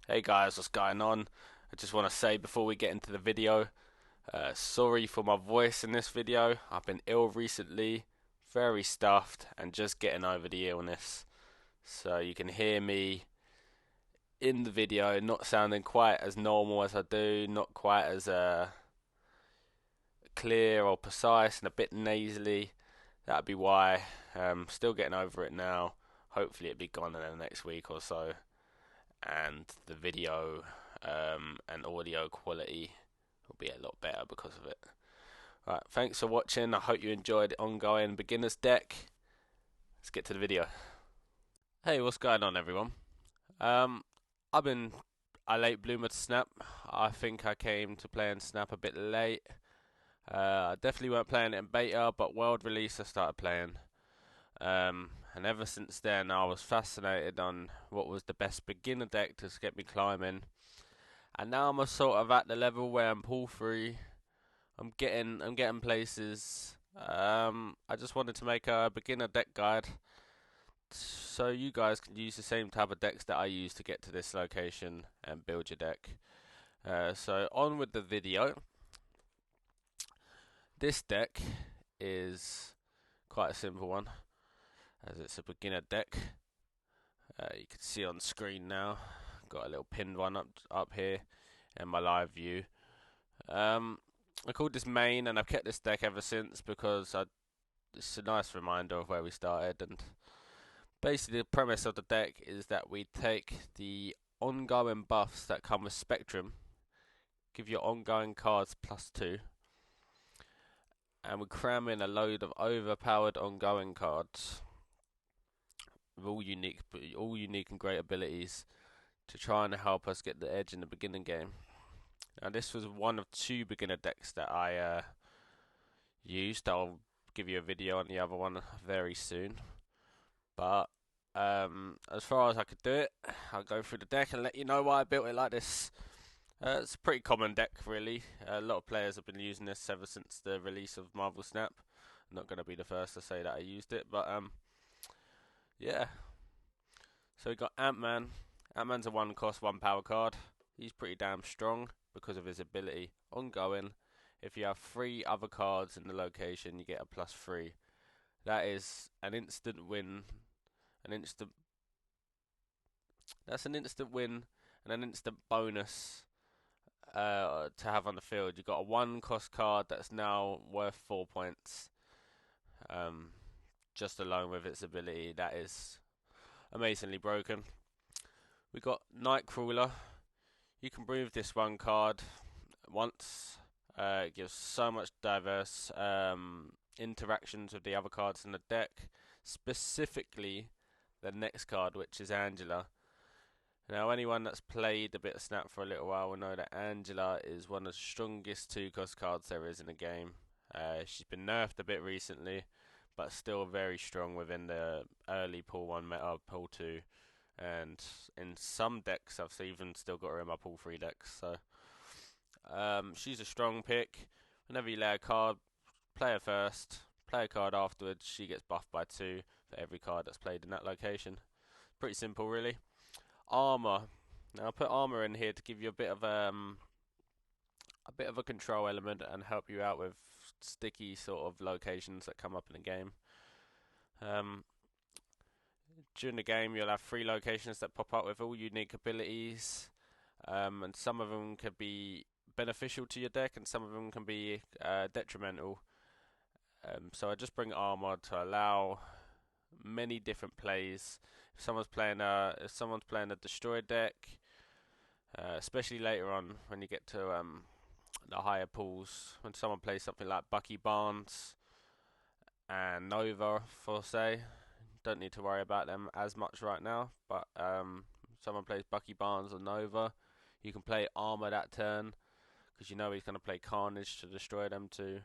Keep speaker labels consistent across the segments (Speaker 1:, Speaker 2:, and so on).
Speaker 1: Hey guys, what's going on? I just want to say before we get into the video, sorry for my voice in this video. I've been ill recently, very stuffed, and just getting over the illness. So you can hear me in the video not sounding quite as normal as I do, not quite as clear or precise, and a bit nasally. That'd be why. Still getting over it now. Hopefully it'll be gone in the next week or so, and the video and audio quality will be a lot better because of it. Right, thanks for watching. I hope you enjoyed the ongoing beginner's deck. Let's get to the video. Hey, what's going on, everyone? Um, I've been a late bloomer to Snap. I think I came to playing Snap a bit late. I definitely weren't playing it in beta, but world release I started playing. And ever since then, I was fascinated on what was the best beginner deck to get me climbing. And now I'm sort of at the level where I'm pull free. I'm getting places. I just wanted to make a beginner deck guide so you guys can use the same type of decks that I use to get to this location and build your deck. So on with the video. This deck is quite a simple one, as it's a beginner deck. You can see on screen now. Got a little pinned one up here in my live view. I called this main, and I've kept this deck ever since because it's a nice reminder of where we started. And basically, the premise of the deck is that we take the ongoing buffs that come with Spectrum, give your ongoing cards +2, and we cram in a load of overpowered ongoing cards with all unique and great abilities to try and help us get the edge in the beginning game. Now, this was one of two beginner decks that I used. I'll give you a video on the other one very soon. But as far as I could do it, I'll go through the deck and let you know why I built it like this. It's a pretty common deck, really. A lot of players have been using this ever since the release of Marvel Snap. I'm not going to be the first to say that I used it, but yeah. So we got Ant-Man. Ant-Man's a 1 cost, 1 power card. He's pretty damn strong because of his ability. Ongoing. If you have 3 other cards in the location, you get a +3. That is an instant win. An instant. That's an instant win and an instant bonus to have on the field. You've got a 1 cost card that's now worth 4 points. Um, just alone with its ability, that is amazingly broken. We got Nightcrawler. You can move this 1 card once. It gives so much diverse interactions with the other cards in the deck. Specifically, the next card, which is Angela. Now, anyone that's played a bit of Snap for a little while will know that Angela is one of the strongest 2 cost cards there is in the game. She's been nerfed a bit recently, but still very strong within the early pool 1 meta, pool 2. And in some decks, I've even still got her in my pool 3 decks. So she's a strong pick. Whenever you lay a card, play her first, play a card afterwards. She gets buffed by 2 for every card that's played in that location. Pretty simple, really. Armor. Now I put armor in here to give you a bit of a control element and help you out with sticky sort of locations that come up in the game. Um, During the game, you'll have 3 locations that pop up with all unique abilities, and some of them could be beneficial to your deck, and some of them can be detrimental. So I just bring armor to allow many different plays. If someone's playing a destroy deck, especially later on when you get to the higher pools, when someone plays something like Bucky Barnes and Nova, for say, don't need to worry about them as much right now. But someone plays Bucky Barnes or Nova, you can play armor that turn because you know he's going to play Carnage to destroy them too,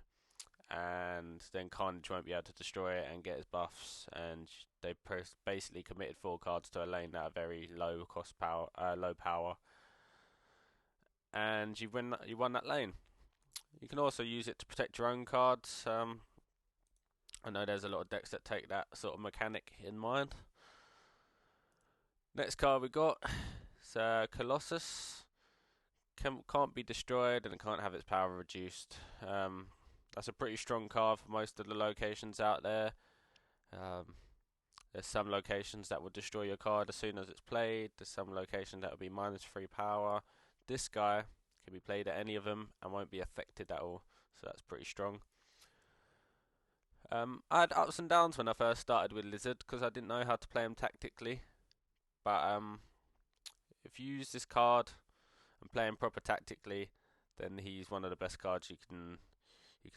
Speaker 1: and then Carnage won't be able to destroy it and get his buffs, and they basically committed 4 cards to a lane that are very low power, and you won that lane. You can also use it to protect your own cards. I know there's a lot of decks that take that sort of mechanic in mind. Next card we got Colossus can't be destroyed and it can't have its power reduced. That's a pretty strong card for most of the locations out there. Um, there's some locations that will destroy your card as soon as it's played. There's some locations that will be -3 power. This guy can be played at any of them and won't be affected at all, so that's pretty strong. I had ups and downs when I first started with Lizard because I didn't know how to play him tactically. But if you use this card and play him proper tactically, then he's one of the best cards you can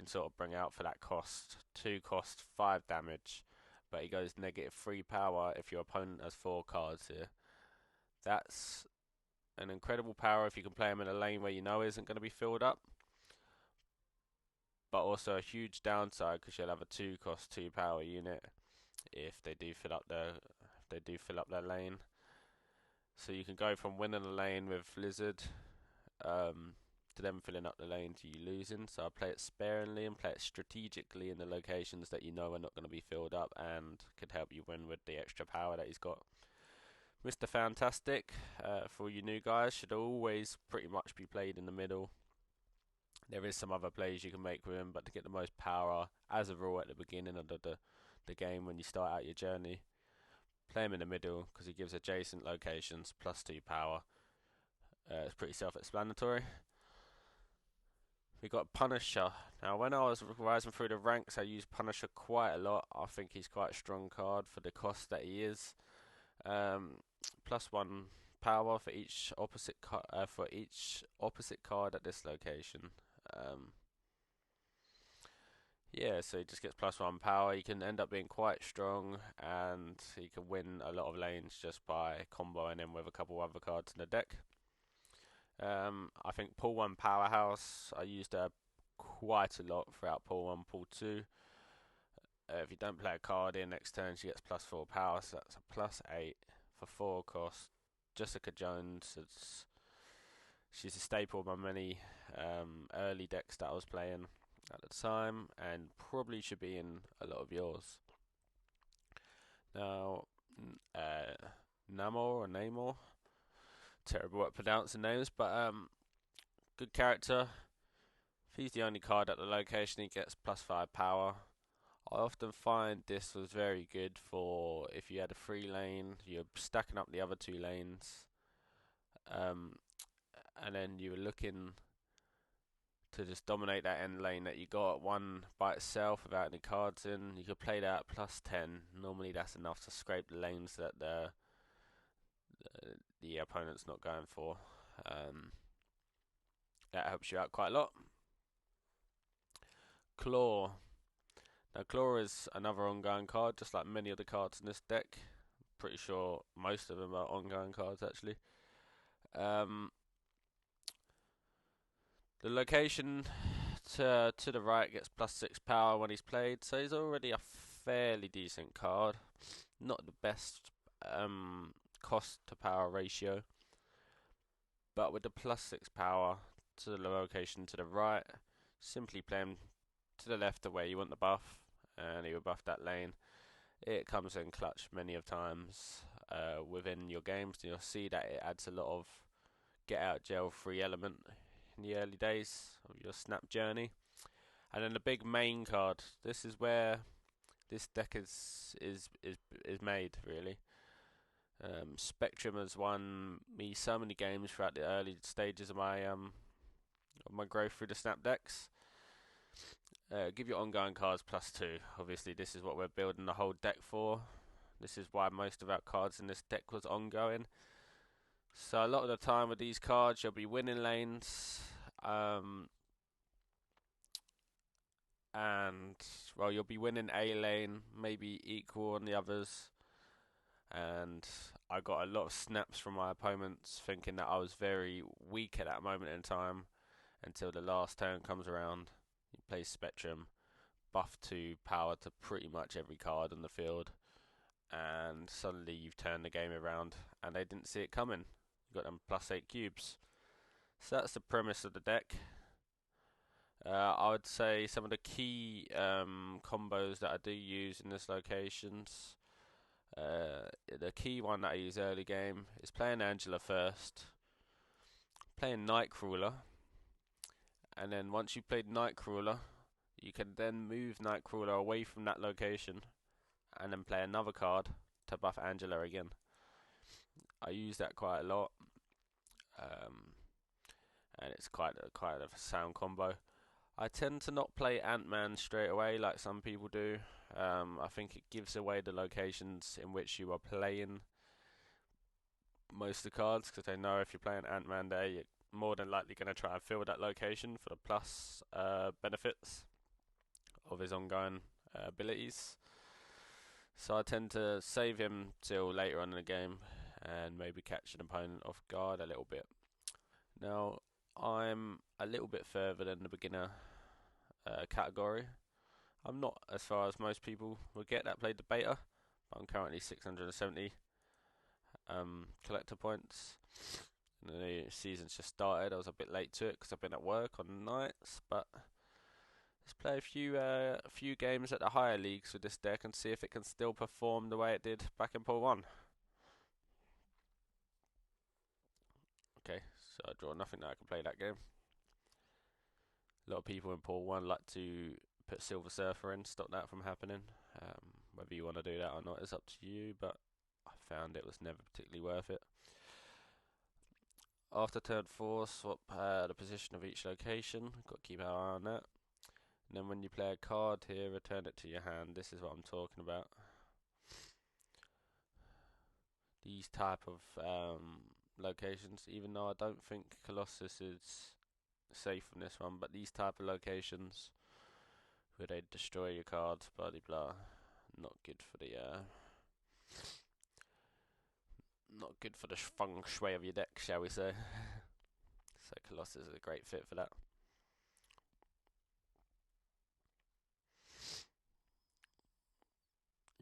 Speaker 1: sort of bring out for that cost. 2 cost, 5 damage, but he goes -3 power if your opponent has 4 cards here. That's an incredible power if you can play him in a lane where you know isn't going to be filled up, but also a huge downside because you'll have a 2 cost 2 power unit if they do fill up their lane. So you can go from winning a lane with Lizard to them filling up the lane to you losing. So I play it sparingly and play it strategically in the locations that you know are not going to be filled up and could help you win with the extra power that he's got. Mr. Fantastic, for you new guys, should always pretty much be played in the middle. There is some other plays you can make with him, but to get the most power, as a rule at the beginning of the game when you start out your journey, play him in the middle because he gives adjacent locations +2 power. It's pretty self-explanatory. We got Punisher. Now, when I was rising through the ranks, I used Punisher quite a lot. I think he's quite a strong card for the cost that he is. +1 power for each opposite card at this location. Yeah, so he just gets +1 power. He can end up being quite strong, and he can win a lot of lanes just by comboing him with a couple other cards in the deck. I think Pool 1 Powerhouse, I used her quite a lot throughout Pool 1, Pool 2. If you don't play a card in next turn, she gets +4 power, so that's a +8 for 4 cost. Jessica Jones, she's a staple of my many early decks that I was playing at the time, and probably should be in a lot of yours. Now, Namor, terrible at pronouncing names, but good character. If he's the only card at the location, he gets +5 power. I often find this was very good for if you had a 3 lane, you're stacking up the other 2 lanes, and then you were looking to just dominate that end lane that you got one by itself without any cards in. You could play that at +10. Normally that's enough to scrape the lanes that the opponent's not going for. That helps you out quite a lot. Claw. Now Claw is another ongoing card, just like many of the cards in this deck. Pretty sure most of them are ongoing cards actually. The location to the right gets +6 power when he's played, so he's already a fairly decent card. Not the best cost to power ratio, but with the +6 power to the location to the right, simply play him to the left of where you want the buff, and he will buff that lane. It comes in clutch many of times within your games, and you'll see that it adds a lot of get out jail free element in the early days of your snap journey. And then the big main card. This is where this deck is made really. Spectrum has won me so many games throughout the early stages of my growth through the snap decks. Give your ongoing cards +2. Obviously, this is what we're building the whole deck for. This is why most of our cards in this deck was ongoing. So a lot of the time with these cards, you'll be winning lanes, and well, you'll be winning a lane, maybe equal on the others. And I got a lot of snaps from my opponents, thinking that I was very weak at that moment in time, until the last turn comes around. You play Spectrum, buff 2 power to pretty much every card on the field, and suddenly you've turned the game around, and they didn't see it coming. You got them +8 cubes. So that's the premise of the deck. I would say some of the key combos that I do use in this locations. The key one that I use early game is playing Angela first, playing Nightcrawler, and then once you've played Nightcrawler, you can then move Nightcrawler away from that location, and then play another card to buff Angela again. I use that quite a lot, um, and it's quite a sound combo. I tend to not play Ant-Man straight away like some people do. I think it gives away the locations in which you are playing most of the cards, because they know if you're playing Ant-Man there, you're more than likely going to try and fill that location for the plus benefits of his ongoing abilities. So I tend to save him till later on in the game and maybe catch an opponent off guard a little bit. Now, I'm a little bit further than the beginner category. I'm not as far as most people would get that played the beta, but I'm currently 670 collector points. And the new season's just started. I was a bit late to it because I've been at work on nights, but let's play a few games at the higher leagues with this deck and see if it can still perform the way it did back in Pool 1. Okay, so I draw nothing that I can play that game. A lot of people in Pool 1 like to put Silver Surfer in, stop that from happening. Whether you want to do that or not is up to you, but I found it was never particularly worth it. After turn 4, swap the position of each location. Got to keep our eye on that. And then when you play a card here, return it to your hand. This is what I'm talking about. These type of locations, even though I don't think Colossus is safe from this one, but these type of locations where they destroy your cards, blah blah blah, not good for the feng shui of your deck, shall we say. So Colossus is a great fit for that.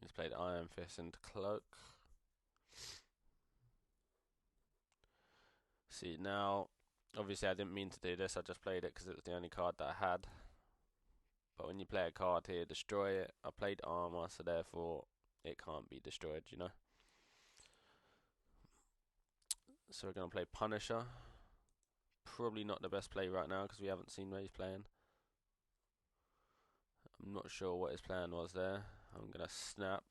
Speaker 1: He's played Iron Fist into Cloak. See, now, obviously I didn't mean to do this, I just played it because it was the only card that I had. But when you play a card here, destroy it. I played Armor, so therefore it can't be destroyed, you know. So we're going to play Punisher. Probably not the best play right now because we haven't seen where he's playing. I'm not sure what his plan was there. I'm going to snap.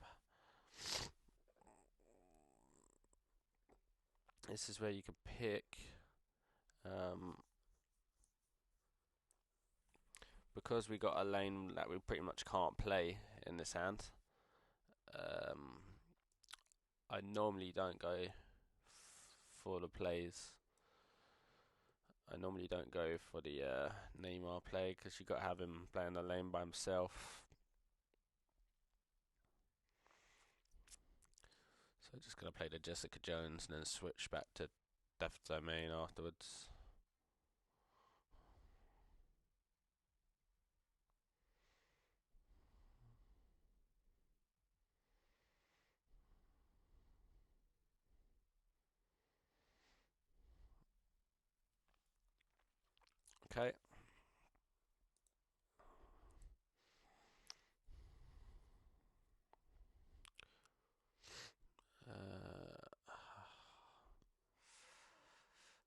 Speaker 1: This is where you can pick. Because we got a lane that we pretty much can't play in this hand, I normally don't go for the plays. I normally don't go for the Neymar play because you got to have him playing the lane by himself. So just gonna play the Jessica Jones and then switch back to Death Domain afterwards. Okay.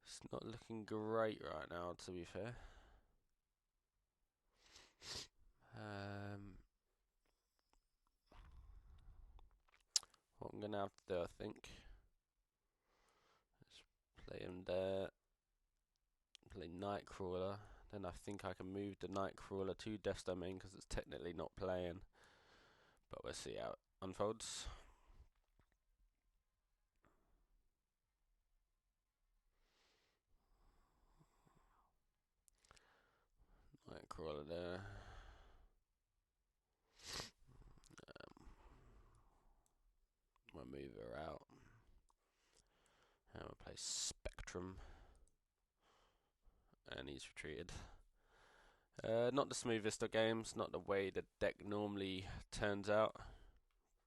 Speaker 1: It's not looking great right now, to be fair. What I'm gonna have to do, I think, is play him there, play Nightcrawler. Then I think I can move the Nightcrawler to Death's Domain because it's technically not playing. But we'll see how it unfolds. Nightcrawler there. We'll move her out. And we'll play Spectrum. And he's retreated. Not the smoothest of games, not the way the deck normally turns out.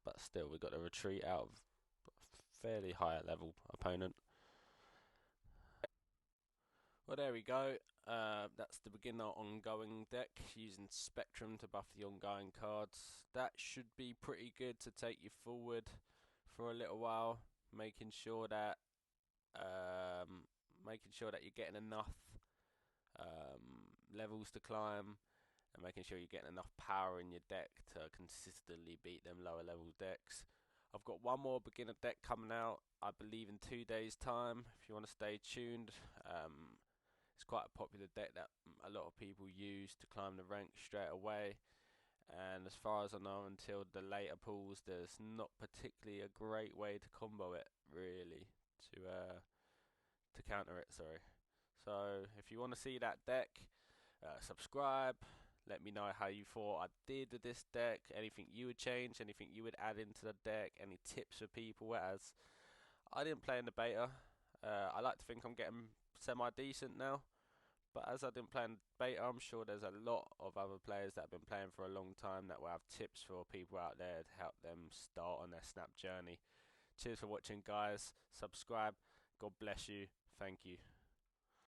Speaker 1: But still, we got a retreat out of a fairly higher level opponent. Well, there we go. That's the beginner ongoing deck using Spectrum to buff the ongoing cards. That should be pretty good to take you forward for a little while, making sure that you're getting enough levels to climb, and making sure you're getting enough power in your deck to consistently beat them lower level decks. I've got one more beginner deck coming out, I believe in 2 days time, if you want to stay tuned. It's quite a popular deck that a lot of people use to climb the rank straight away, and as far as I know, until the later pools, there's not particularly a great way to combo it, really, to counter it, sorry. So if you want to see that deck, subscribe. Let me know how you thought I did with this deck. Anything you would change, anything you would add into the deck, any tips for people, as I didn't play in the beta. I like to think I'm getting semi-decent now, but as I didn't play in beta, I'm sure there's a lot of other players that have been playing for a long time that will have tips for people out there to help them start on their snap journey. Cheers for watching, guys. Subscribe. God bless you. Thank you.